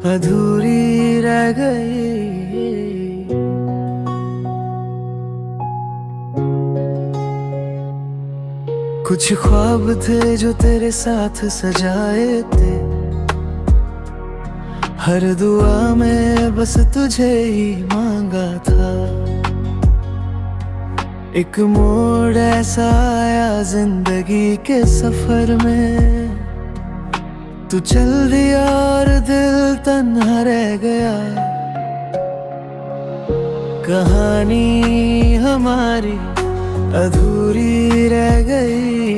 अधूरी रह गई। कुछ ख्वाब थे जो तेरे साथ सजाए थे, हर दुआ में बस तुझे ही मांगा था। एक मोड़ ऐसा आया जिंदगी के सफर में, तू चल दिया और दिल तन्हा रह गया। कहानी हमारी अधूरी रह गई,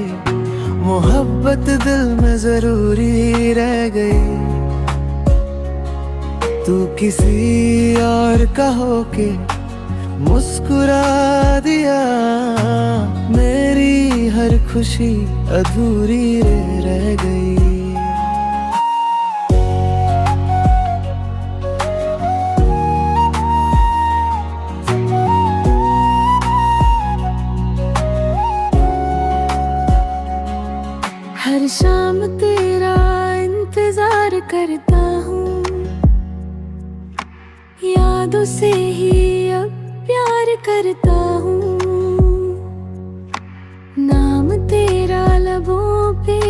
मोहब्बत दिल में जरूरी रह गई। तू किसी और का होके मुस्कुरा दिया, मेरी हर खुशी अधूरी रह गई। हर शाम तेरा इंतजार करता हूँ, यादों से ही अब प्यार करता हूँ। नाम तेरा लबों पे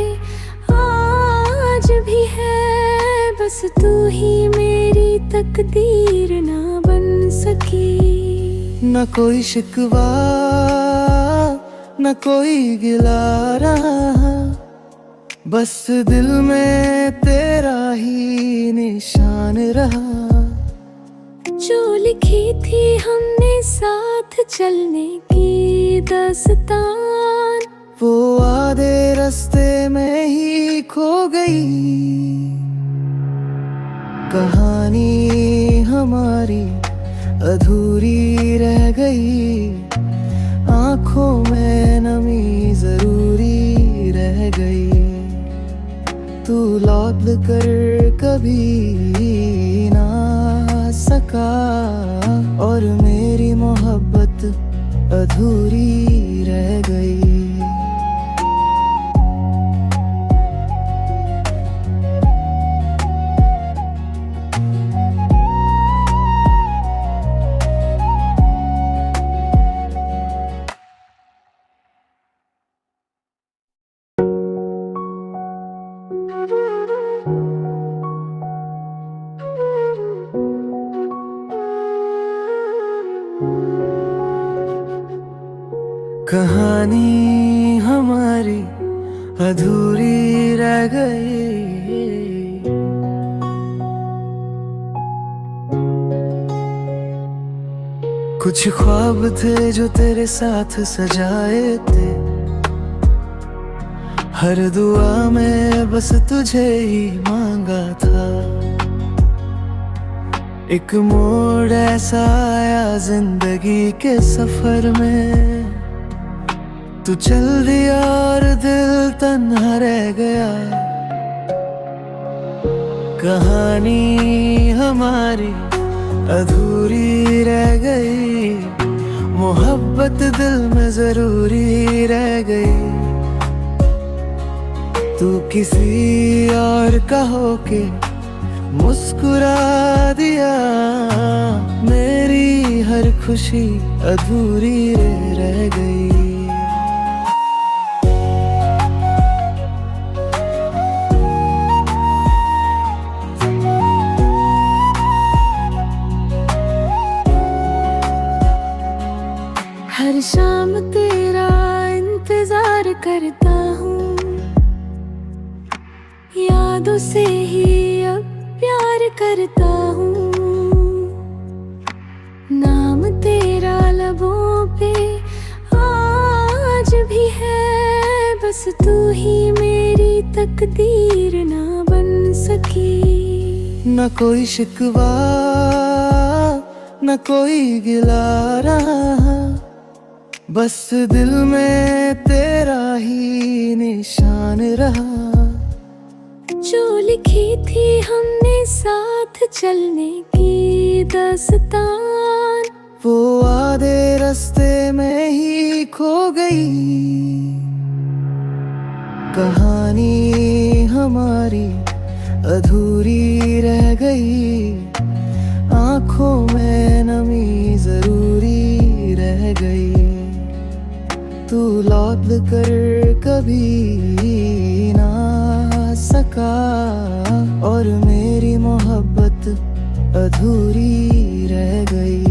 आज भी है, बस तू ही मेरी तकदीर ना बन सकी। न कोई शिकवा न कोई गिला रहा, बस दिल में तेरा ही निशान रहा। जो लिखी थी हमने साथ चलने की दास्तान, वो आधे रास्ते में ही खो गई। कहानी हमारी अधूरी रह गई, आंखों में नमी जरूरी रह गई। तू लौट कर कभी ना सका, और मेरी मोहब्बत अधूरी रह गई। कहानी हमारी अधूरी रह गई। कुछ ख्वाब थे जो तेरे साथ सजाए थे, हर दुआ में बस तुझे ही मांगा था। एक मोड़ ऐसा आया जिंदगी के सफर में, तू चल दिया और दिल तन्हा रह गया। कहानी हमारी अधूरी रह गई, मोहब्बत दिल में जरूरी रह गई। तू किसी और का होके मुस्कुरा दिया, मेरी हर खुशी अधूरी रह गई। हर शाम तेरा इंतजार करता हूँ, यादों से ही अब प्यार करता हूँ। नाम तेरा लबों पे आज भी है, बस तू ही मेरी तकदीर ना बन सकी। न कोई शिकवा न कोई गिला रहा, बस दिल में तेरा ही निशान रहा। जो लिखी थी हमने साथ चलने की दास्तान, वो आधे रास्ते में ही खो गई। कहानी हमारी अधूरी रह गई, आंखों में नमी जरूरी रह गई। तू लौट कर कभी ना सका और मेरी मोहब्बत अधूरी रह गई।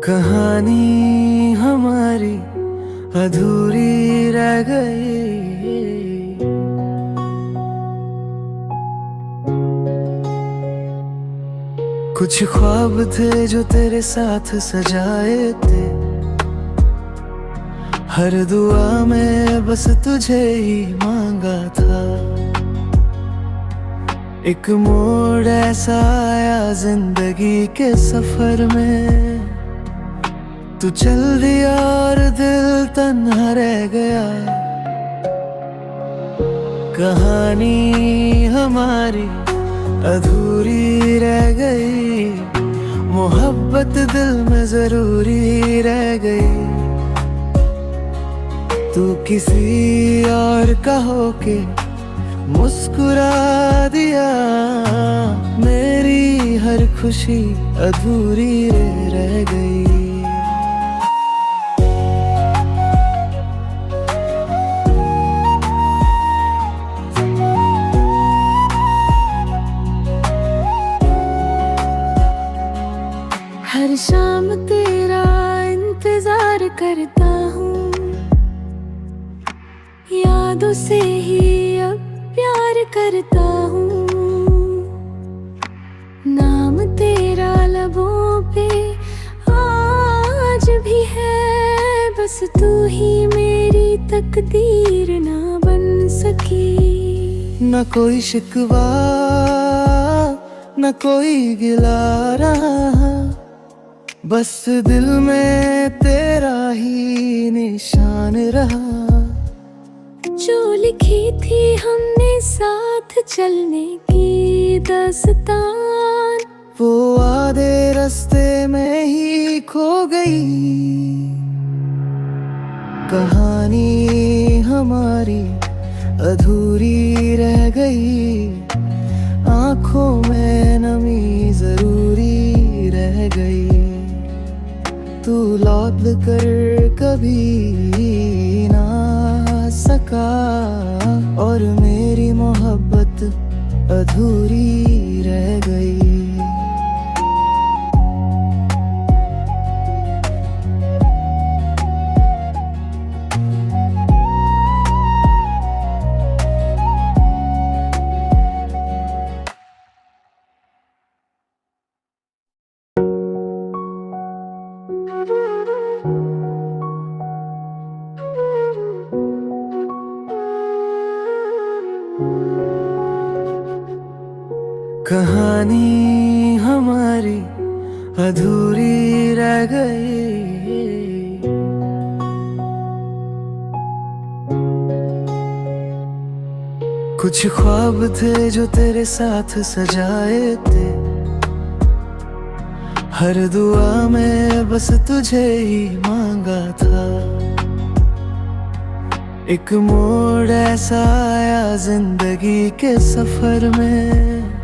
कहानी हमारी अधूरी रह गई। कुछ ख्वाब थे जो तेरे साथ सजाए थे, हर दुआ में बस तुझे ही मांगा था। एक मोड़ ऐसा आया जिंदगी के सफर में, तू चल दिया और दिल तन्हा रह गया। कहानी हमारी अधूरी रह गई, मोहब्बत दिल में जरूरी रह गई। तू किसी और का होके मुस्कुरा दिया, मेरी हर खुशी अधूरी रह गई। हर शाम तेरा इंतजार करता हूँ, यादों से ही अब प्यार करता हूँ। नाम तेरा लबों पे आज भी है, बस तू ही मेरी तकदीर ना बन सकी। न कोई शिकवा न कोई गिला रहा, बस दिल में तेरा ही निशान रहा। जो लिखी थी हमने साथ चलने की दास्तान, वो आधे रास्ते में ही खो गई। कहानी हमारी अधूरी रह गई, आंखों में नमी जरूरी रह गई। तू लौट कर कभी ना सका और मेरी मोहब्बत अधूरी रह गई। कहानी हमारी अधूरी रह गई। कुछ ख्वाब थे जो तेरे साथ सजाए थे, हर दुआ में बस तुझे ही मांगा था। एक मोड़ ऐसा आया जिंदगी के सफर में,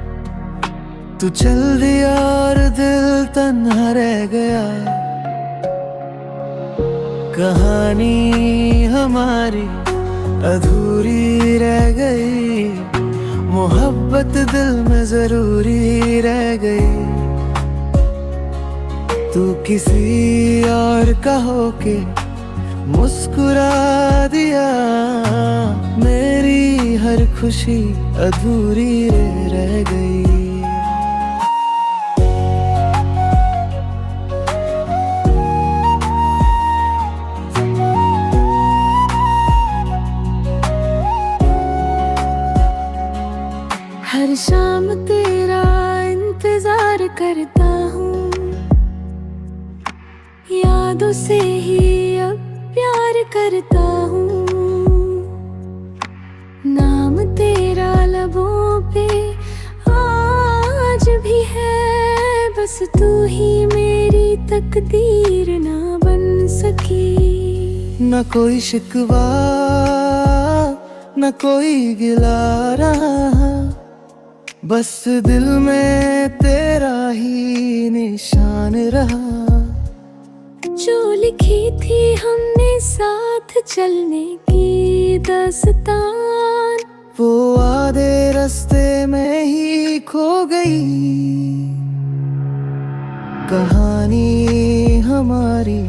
तू चल दिया और दिल तन्हा रह गया। कहानी हमारी अधूरी रह गई, मोहब्बत दिल में जरूरी रह गई। तू किसी और का होके मुस्कुरा दिया, मेरी हर खुशी अधूरी रह गई। हर शाम तेरा इंतजार करता हूँ, यादों से ही अब प्यार करता हूँ। नाम तेरा लबों पे आज भी है, बस तू ही मेरी तकदीर ना बन सकी। न कोई शिकवा न कोई गिला रहा, बस दिल में तेरा ही निशान रहा। जो लिखी थी हमने साथ चलने की दास्तान, वो आधे रास्ते में ही खो गई। कहानी हमारी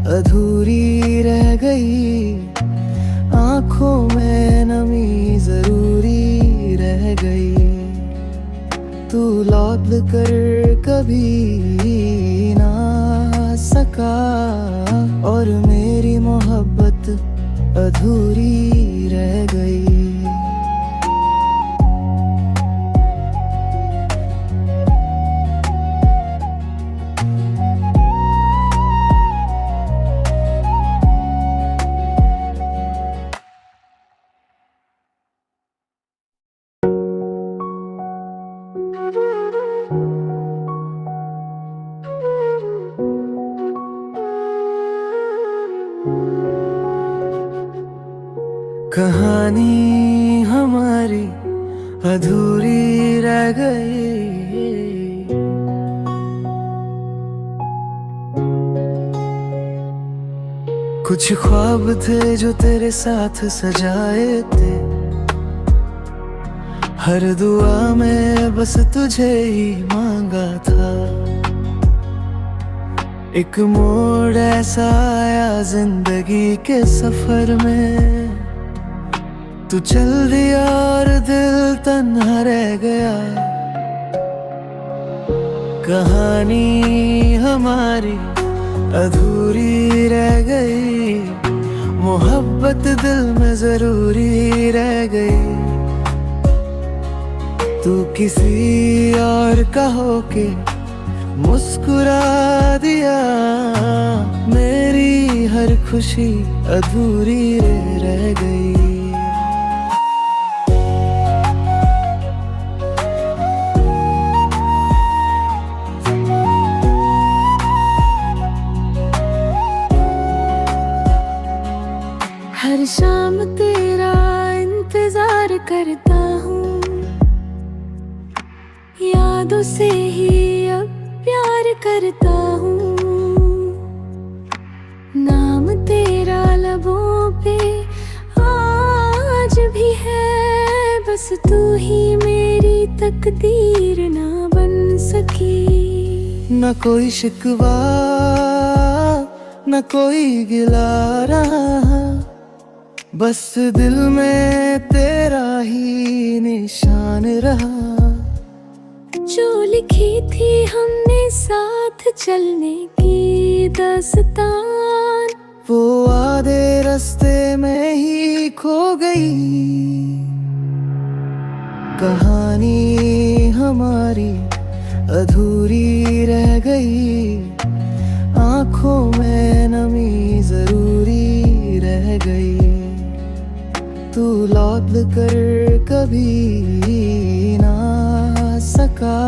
अधूरी रह गई, आंखों में नमी जरूरी रह गई। तू लौट कर कभी ना सका, और मेरी मोहब्बत अधूरी रह गई। कहानी हमारी अधूरी रह गई। कुछ ख्वाब थे जो तेरे साथ सजाए थे, हर दुआ में बस तुझे ही मांगा था। एक मोड़ ऐसा आया जिंदगी के सफर में, तू चल दिया और दिल तन्हा रह गया। कहानी हमारी अधूरी रह गई, मोहब्बत दिल में जरूरी रह गई। तू किसी और का होके मुस्कुरा दिया, मेरी हर खुशी अधूरी रह गई। हर शाम तेरा इंतजार करता हूँ, यादों से ही अब प्यार करता हूँ। नाम तेरा लबों पे आज भी है, बस तू ही मेरी तकदीर ना बन सकी। न कोई शिकवा न कोई गिला रहा, बस दिल में तेरा ही निशान रहा। जो लिखी थी हमने साथ चलने की दास्तान, वो आधे रास्ते में ही खो गई। कहानी हमारी अधूरी रह गई, आंखों में नमी जरूरी रह गई। तू लौट कर कभी ना सका,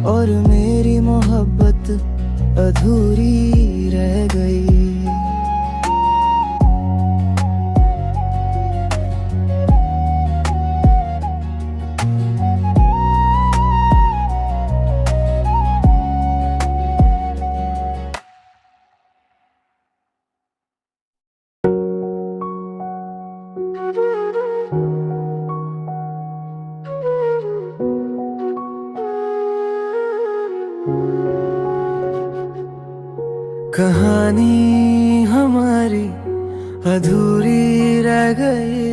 और मेरी मोहब्बत अधूरी रह गई। कहानी हमारी अधूरी रह गई।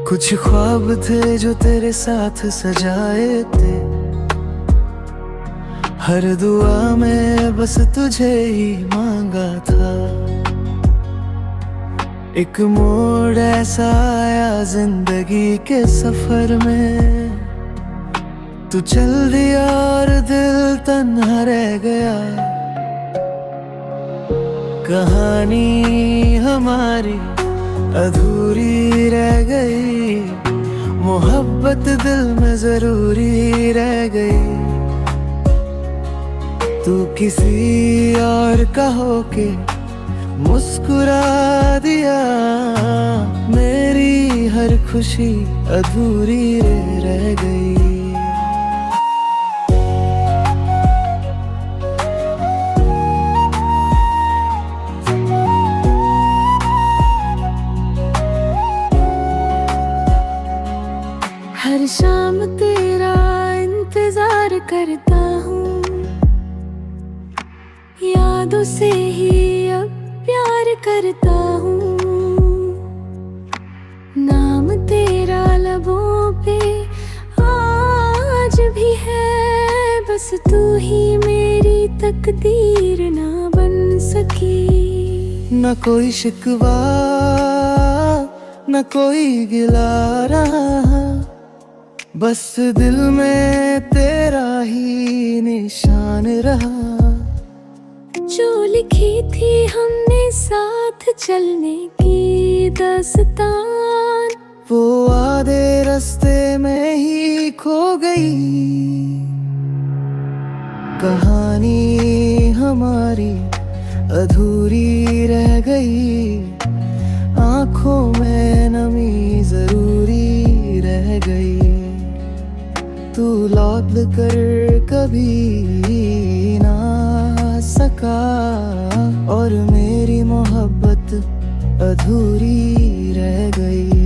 कुछ ख्वाब थे जो तेरे साथ सजाए थे, हर दुआ में बस तुझे ही मांगा था। एक मोड़ ऐसा आया जिंदगी के सफर में, तू चल दिया और दिल तन्हा रह गया। कहानी हमारी अधूरी रह गई, मोहब्बत दिल में जरूरी रह गई। तू किसी और का होके मुस्कुरा दिया, मेरी हर खुशी अधूरी रह गई। हर शाम तेरा इंतजार करता हूँ, यादों से ही अब प्यार करता हूँ। नाम तेरा लबों पे आज भी है, बस तू ही मेरी तकदीर ना बन सकी। न कोई शिकवा न कोई गिला रहा, बस दिल में तेरा ही निशान रहा। जो लिखी थी हमने साथ चलने की दास्तान, वो आधे रास्ते में ही खो गई। कहानी हमारी अधूरी रह गई, आंखों में नमी जरूरी रह गई। तू लौट कर कभी ना सका, और मेरी मोहब्बत अधूरी रह गई।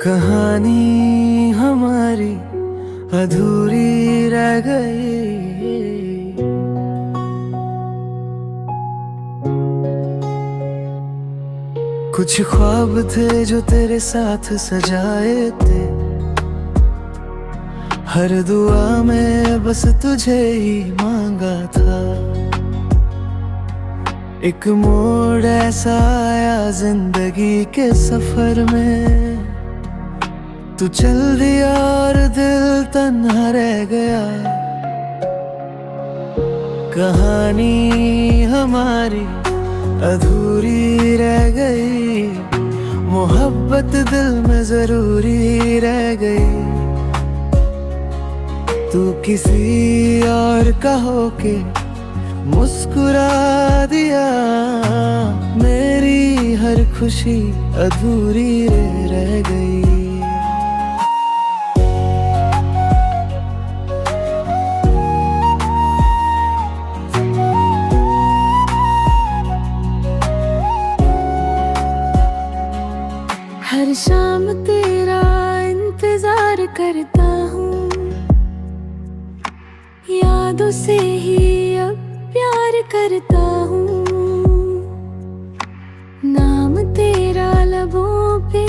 कहानी हमारी अधूरी रह गई। कुछ ख्वाब थे जो तेरे साथ सजाए थे, हर दुआ में बस तुझे ही मांगा था। एक मोड़ ऐसा आया जिंदगी के सफर में, तू चल दिया और दिल तन्हा रह गया। कहानी हमारी अधूरी रह गई, मोहब्बत दिल में जरूरी रह गई। तू किसी और का होके मुस्कुरा दिया, मेरी हर खुशी अधूरी रह गई। हर शाम तेरा इंतजार करता हूँ, यादों से ही अब प्यार करता हूँ। नाम तेरा लबों पे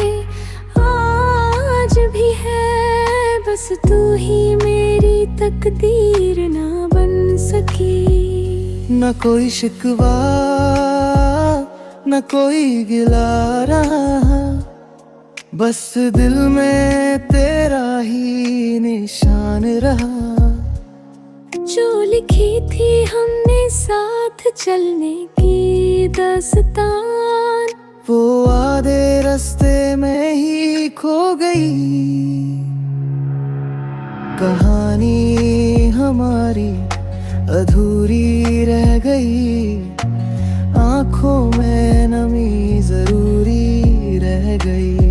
आज भी है, बस तू ही मेरी तकदीर ना बन सकी। न कोई शिकवा न कोई गिला रहा, बस दिल में तेरा ही निशान रहा। जो लिखी थी हमने साथ चलने की दास्तान, वो आधे रास्ते में ही खो गई। कहानी हमारी अधूरी रह गई, आंखों में नमी जरूरी रह गई।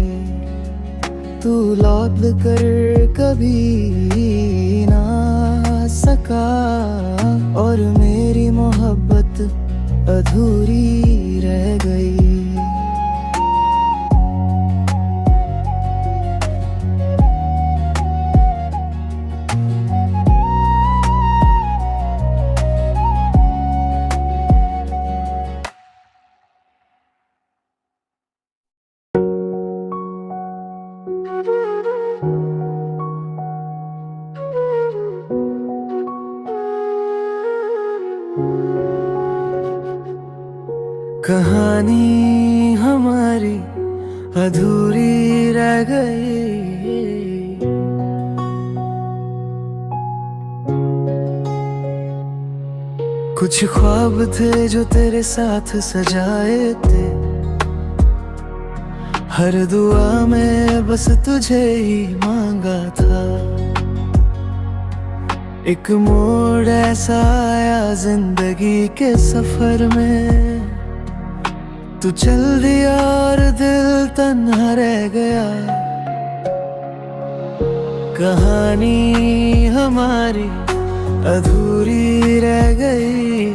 तू लौट कर कभी ना सका, और मेरी मोहब्बत अधूरी रह गई। कहानी हमारी अधूरी रह गई। कुछ ख्वाब थे जो तेरे साथ सजाए थे, हर दुआ में बस तुझे ही मांगा था। एक मोड़ ऐसा आया जिंदगी के सफर में, तू चल दिया और दिल तन्हा रह गया। कहानी हमारी अधूरी रह गई,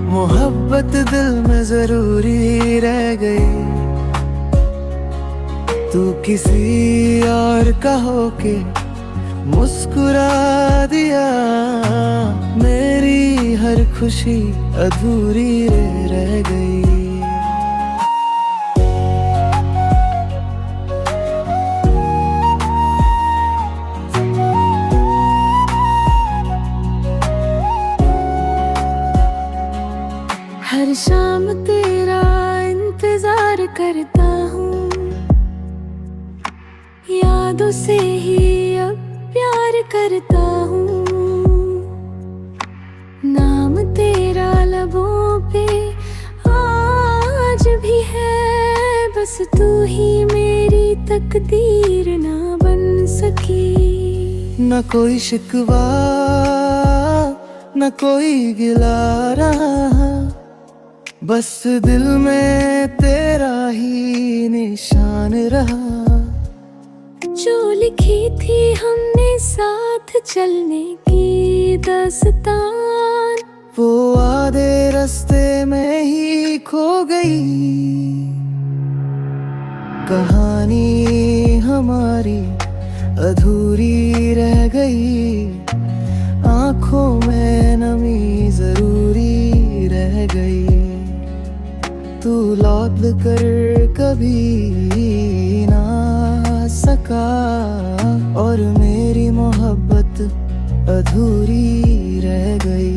मोहब्बत दिल में जरूरी रह गई। तू किसी और का होके मुस्कुरा दिया, मेरी हर खुशी अधूरी रह गई। हर शाम तेरा इंतजार करता हूँ, यादों से ही अब प्यार करता हूँ। नाम तेरा लबों पे आज भी है, बस तू ही मेरी तकदीर ना बन सकी। न कोई शिकवा न कोई गिला रहा, बस दिल में तेरा ही निशान रहा। जो लिखी थी हमने साथ चलने की दास्तान, वो आधे रास्ते में ही खो गई। कहानी हमारी अधूरी रह गई, आंखों में नमी जरूरी रह गई। तू लौट कर कभी ना सका, और मेरी मोहब्बत अधूरी रह गई।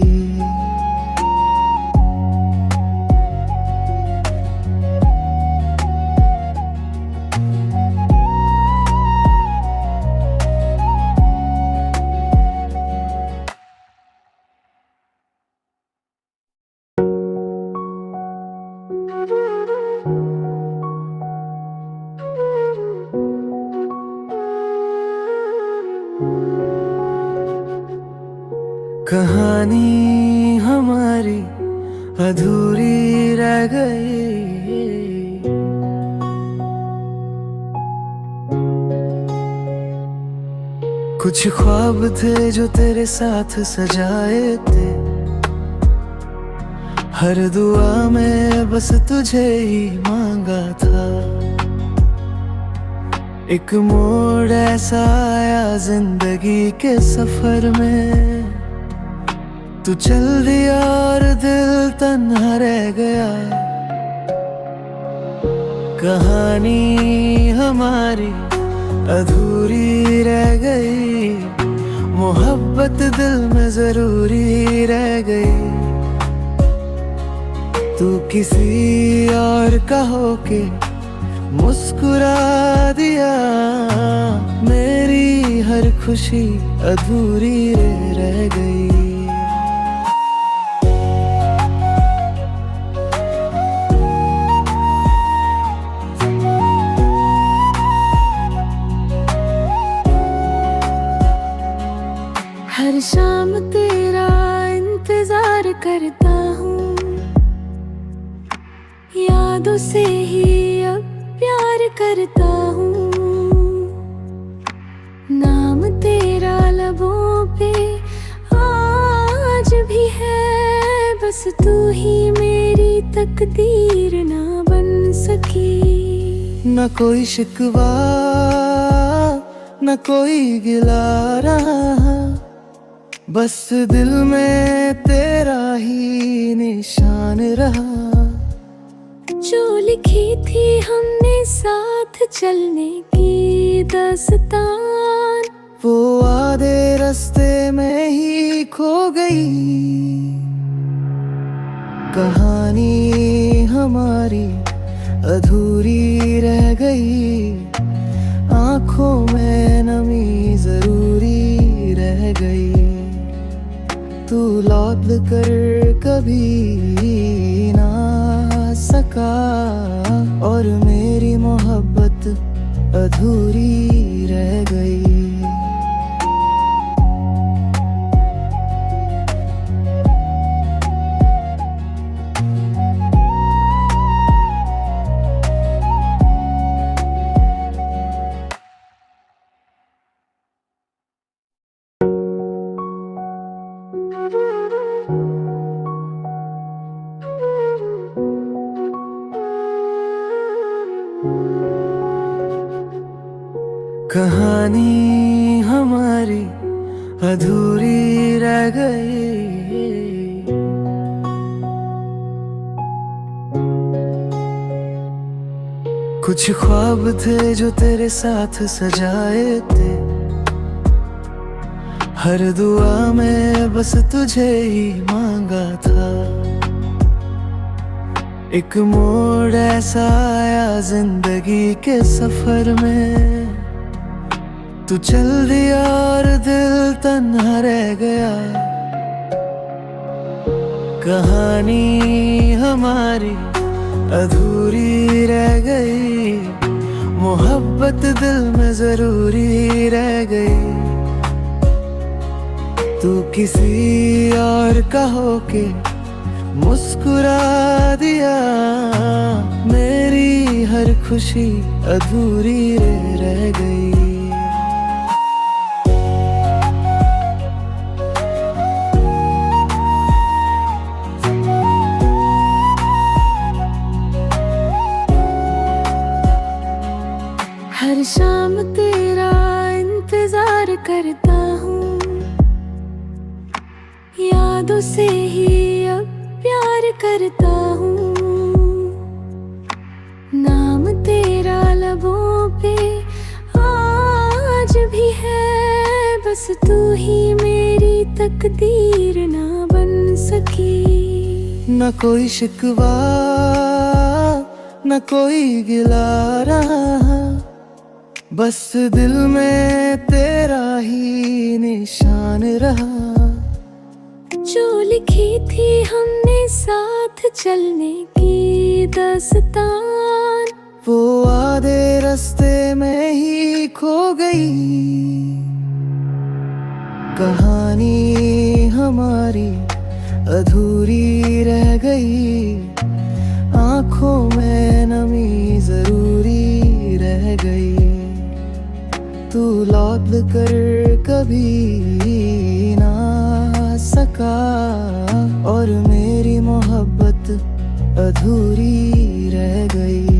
कहानी हमारी अधूरी रह गई। कुछ ख्वाब थे जो तेरे साथ सजाए थे, हर दुआ में बस तुझे ही मांगा था। एक मोड़ ऐसा आया जिंदगी के सफर में, तू चल दिया और दिल तन्हा रह गया। कहानी हमारी अधूरी रह गई, मोहब्बत दिल में जरूरी रह गई। तू किसी और का होके मुस्कुरा दिया, मेरी हर खुशी अधूरी रह गई। हर शाम तेरा इंतजार करता हूँ, यादों से ही अब प्यार करता हूँ। नाम तेरा लबों पे आज भी है, बस तू ही मेरी तकदीर ना बन सकी। न कोई शिकवा न कोई गिला रहा, बस दिल में तेरा ही निशान रहा। जो लिखी थी हमने साथ चलने की दास्तान, वो आधे रास्ते में ही खो गई। कहानी हमारी अधूरी रह गई, आंखों में नमी जरूरी रह गई। तू लौट कर कभी ना सका और मेरी मोहब्बत अधूरी रह गई। कहानी हमारी अधूरी रह गई। कुछ ख्वाब थे जो तेरे साथ सजाए थे, हर दुआ में बस तुझे ही मांगा था। एक मोड़ ऐसा आया जिंदगी के सफर में, तू चल दिया और दिल तन्हा रह गया। कहानी हमारी अधूरी रह गई, मोहब्बत दिल में जरूरी रह गई। तू किसी और का होके मुस्कुरा दिया, मेरी हर खुशी अधूरी रह गई। हर शाम तेरा इंतजार करता हूँ, यादों से ही अब प्यार करता हूँ। नाम तेरा लबों पे आज भी है, बस तू ही मेरी तकदीर ना बन सकी। न कोई शिकवा न कोई गिला रहा, बस दिल में तेरा ही निशान रहा। जो लिखी थी हमने साथ चलने की दास्तान, वो आधे रास्ते में ही खो गई। कहानी हमारी अधूरी रह गई, आंखों में नमी जरूरी रह गई। तू लौट कर कभी ना सका और मेरी मोहब्बत अधूरी रह गई।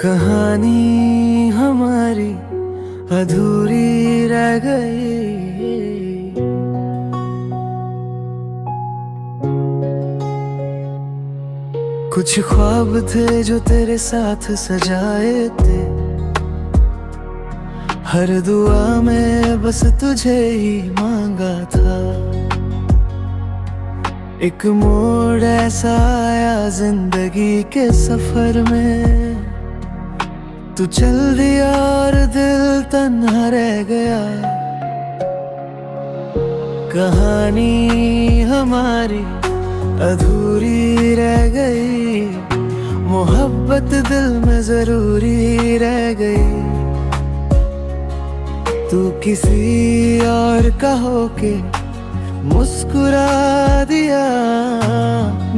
कहानी हमारी अधूरी रह गई। कुछ ख्वाब थे जो तेरे साथ सजाए थे, हर दुआ में बस तुझे ही मांगा था। एक मोड़ ऐसा आया जिंदगी के सफर में, तू चल दिया और दिल तन्हा रह गया। कहानी हमारी अधूरी रह गई, मोहब्बत दिल में जरूरी रह गई। तू किसी और का होके मुस्कुरा दिया,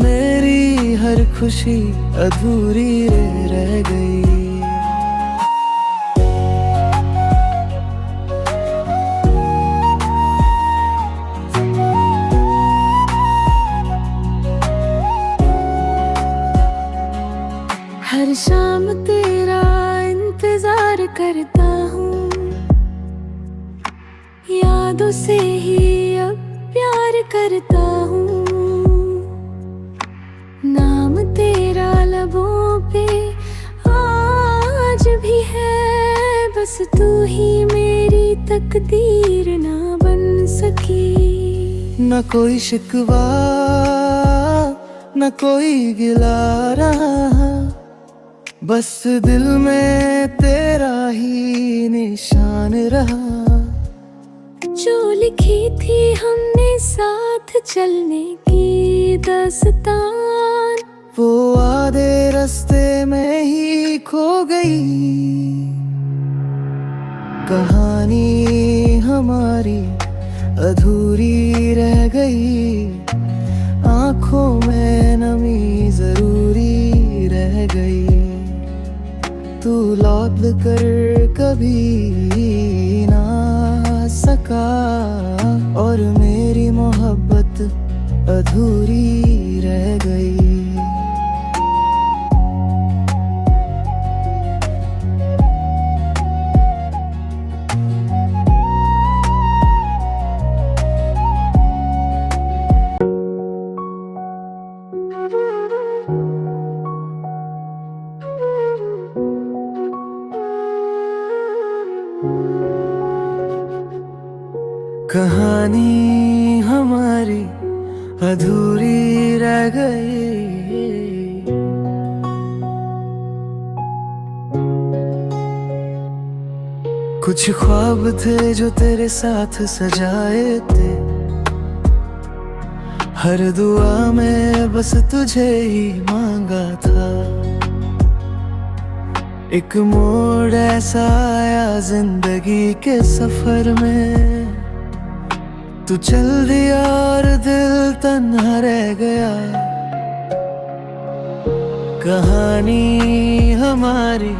मेरी हर खुशी अधूरी रह गई। हर शाम तेरा इंतजार करता हूँ, यादों से ही अब प्यार करता हूँ। नाम तेरा लबों पे आज भी है, बस तू ही मेरी तकदीर ना बन सकी। न कोई शिकवा न कोई गिला रहा, बस दिल में तेरा ही निशान रहा। जो लिखी थी हमने साथ चलने की दास्तान, वो आधे रास्ते में ही खो गई। कहानी हमारी अधूरी रह गई, आंखों में नमी जरूरी रह गई। तू लौट कर कभी ना सका, और मेरी मोहब्बत अधूरी रह गई। कहानी हमारी अधूरी रह गई। कुछ ख्वाब थे जो तेरे साथ सजाए थे, हर दुआ में बस तुझे ही मांगा था। एक मोड़ ऐसा आया जिंदगी के सफर में, तू चल दिया और दिल तन्हा रह गया। कहानी हमारी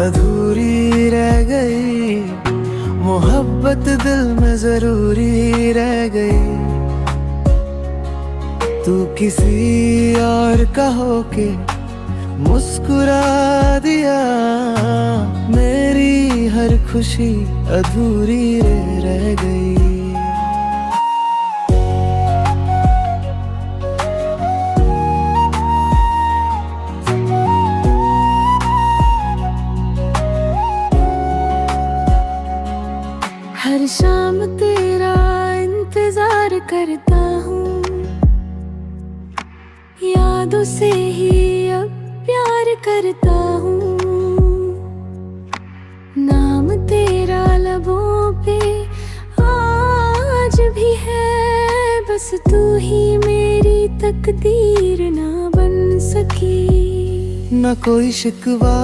अधूरी रह गई, मोहब्बत दिल में जरूरी रह गई। तू किसी और का होके मुस्कुरा दिया, मेरी हर खुशी अधूरी रह गई। हर शाम तेरा इंतजार करता हूँ, यादों से ही अब प्यार करता हूँ। नाम तेरा लबों पे आज भी है, बस तू ही मेरी तकदीर ना बन सकी। न कोई शिकवा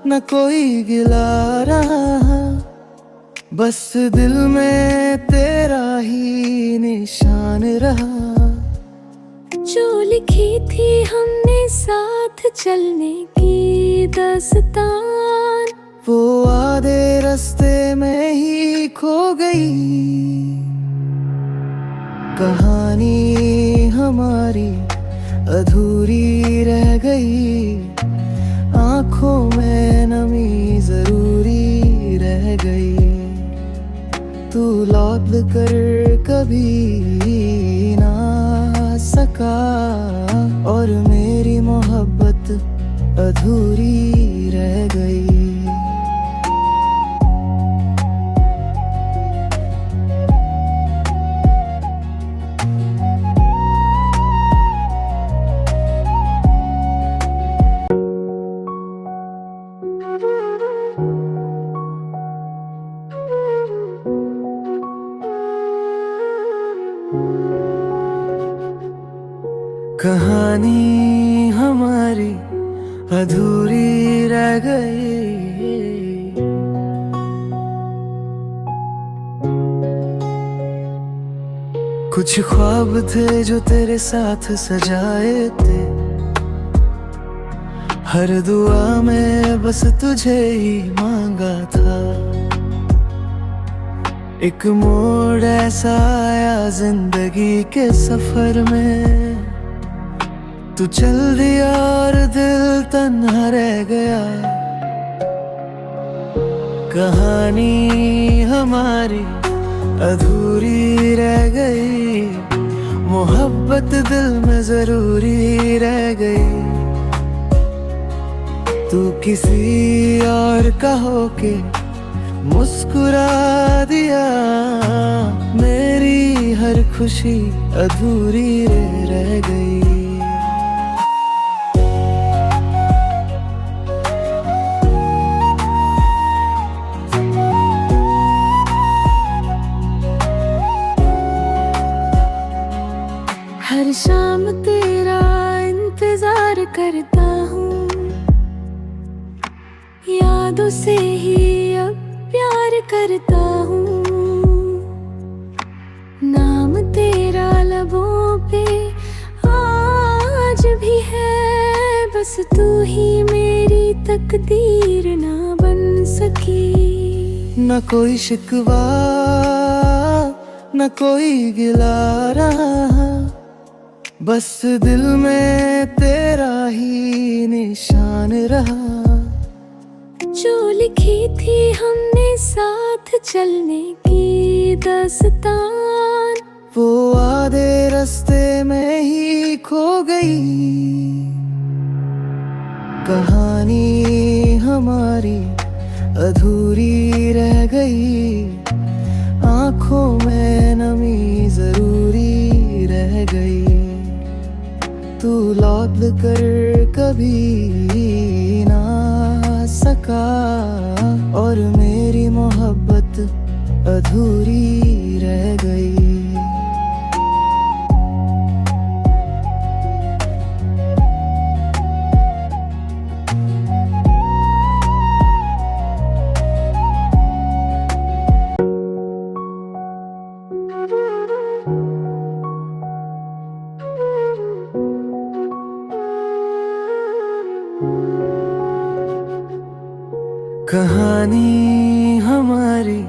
न कोई गिला रहा, बस दिल में तेरा ही निशान रहा। जो लिखी थी हमने साथ चलने की दास्तान, वो आधे रास्ते में ही खो गई। कहानी हमारी अधूरी रह गई, आंखों में नमी जरूरी रह गई। तू लौट कर कभी ना सका, और मेरी मोहब्बत अधूरी रह गई। कहानी हमारी अधूरी रह गई। कुछ ख्वाब थे जो तेरे साथ सजाए थे, हर दुआ में बस तुझे ही मांगा था। एक मोड़ ऐसा आया जिंदगी के सफर में, तू चल दिया और दिल तन्हा रह गया। कहानी हमारी अधूरी रह गई, मोहब्बत दिल में जरूरी रह गई। तू किसी और का होके मुस्कुरा दिया, मेरी हर खुशी अधूरी रह गई। हर शाम तेरा इंतजार करता हूँ, यादों से ही अब प्यार करता हूँ। नाम तेरा लबों पे आज भी है, बस तू ही मेरी तकदीर ना बन सकी। न कोई शिकवा न कोई गिला रहा, बस दिल में तेरा ही निशान रहा। जो लिखी थी हमने साथ चलने की दास्तान, वो आधे रास्ते में ही खो गई। कहानी हमारी अधूरी रह गई, आंखों में नमी जरूरी रह गई। तू लौट कर कभी ना सका, और मेरी मोहब्बत अधूरी रह गई। कहानी हमारी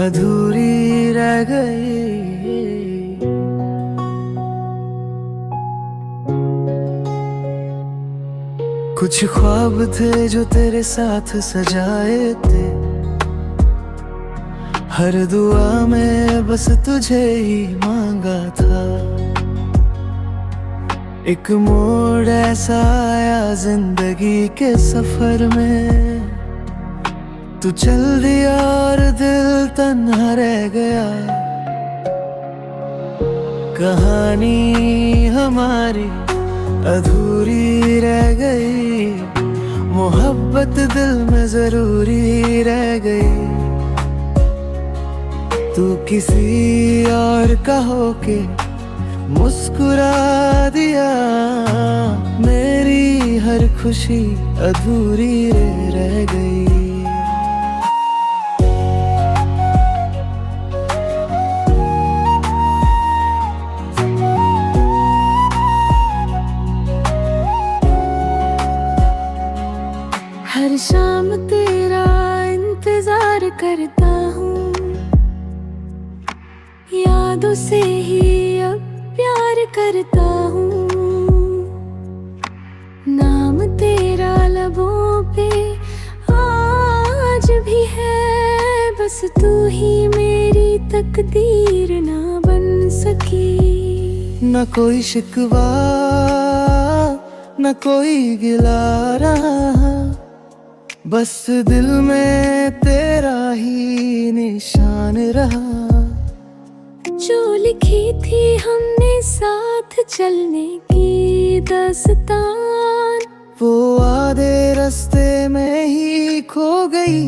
अधूरी रह गई। कुछ ख्वाब थे जो तेरे साथ सजाए थे, हर दुआ में बस तुझे ही मांगा था। एक मोड़ ऐसा आया जिंदगी के सफर में, तू चल दिया और दिल तन्हा रह गया। कहानी हमारी अधूरी रह गई, मोहब्बत दिल में जरूरी रह गई। तू किसी और का होके मुस्कुरा दिया, मेरी हर खुशी अधूरी रह गई। हर शाम तेरा इंतजार करता हूँ, यादों से ही अब प्यार करता हूँ। नाम तेरा लबों पे आज भी है, बस तू ही मेरी तकदीर ना बन सकी। न कोई शिकवा न कोई गिला रहा, बस दिल में तेरा ही निशान रहा। जो लिखी थी हमने साथ चलने की दास्तान, वो आधे रास्ते में ही खो गई।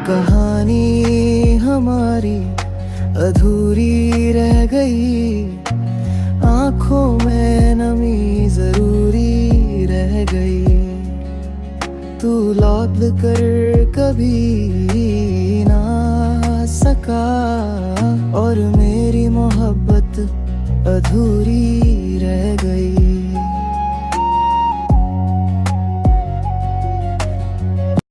कहानी हमारी अधूरी रह गई, आंखों में नमी जरूरी रह गई। तू लौट कर कभी ना सका, और मेरी मोहब्बत अधूरी रह गई।